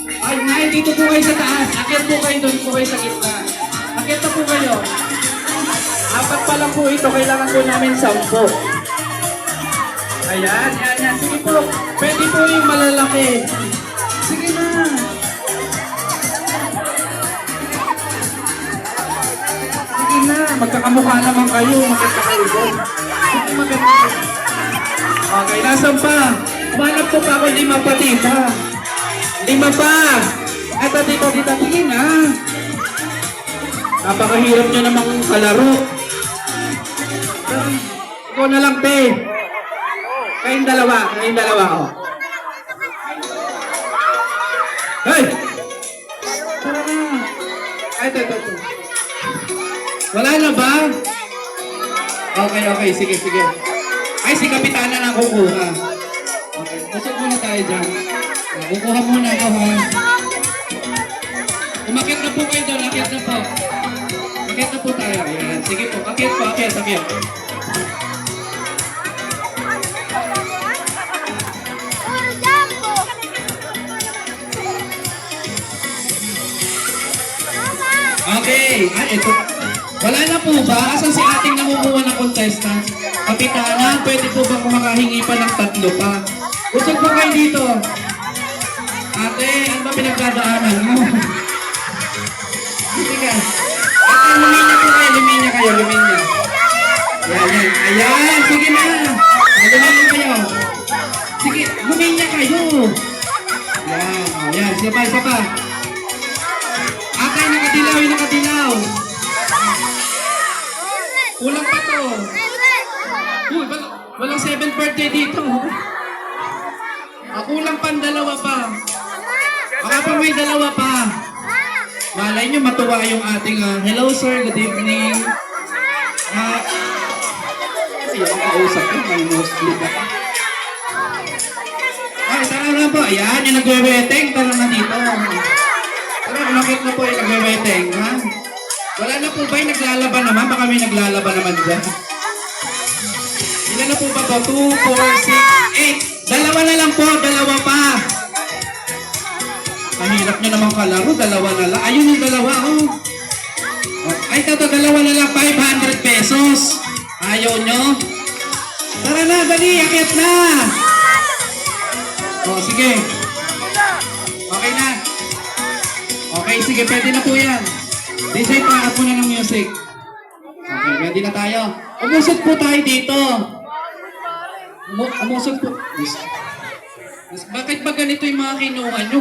Ay, nay, dito po kayo sa taas. Akyat po kayo doon po kayo sa gitna. Akyat na po kayo. Apat pa lang po ito. Kailangan po namin 10. Ayan, yan, yan. Sige po. Pwede po yung malalaki. Sige na. Sige na. Magkakamukha naman kayo. Magkita kayo doon. Sige, maganda. Okay, nasan pa? Manap po pa ako 5 pa, tita. 5 pa. Eto, dito, tingin ha. Napakahirap nyo namang kalaro. Ikaw na lang, te. Kayong dalawa, oh. Hey! Tara na. Ay, ito. Wala na ba? Okay, sige. Ay, si Kapitana na kukuha. Okay, usap muna tayo dyan. Kukuha muna ako, ha? Umakyat na po kayo doon, akyat na po. Akyat na po tayo. Ayan, sige po, akyat. Okay, ito. Wala na po ba? Asan si ating nangunguha ng contestant? Kapitana, pwede po bang makahingi pa ng 3 pa? Usog po kayo dito. Ate, ano ba pinagdadaanan mo? Sige. Ate, luminya kayo. Ayan, sige na. Luminya kayo. Sige, luminya kayo. Ayan, siya pa. Ate, nakadilaw. Kulang pa to. Uy, walang 7th birthday dito. Kulang pa 2 pa. Baka pa may 2 pa. Malay nyo matuwa yung ating hello sir, good evening. Kasi yung kausap ko, may mostly ka. Ay, tara na po. Ayan, yung nagwe-weteng. Tara na dito. Tara, umakit na po yung nagwe-weteng. Ha? Wala na po ba yung naglalaban naman? Baka may naglalaban naman dyan. Ilan na po ba ito? 2, 4, 6, 8. 2 na lang po. 2 pa. Mahirap nyo naman kalaro. 2 na lang. Ayun yung 2. Oh. Ay, ito. 2 na lang. 500 pesos. Ayaw nyo? Tara na. Dali. Akyat na. Oh, sige. Okay na. Okay, sige. Pwede na po yan. DJ, pakat mo na ng music. Okay, ready na tayo. Umusog po tayo dito. Umusog po. Bakit ba ganito yung mga kinuha nyo?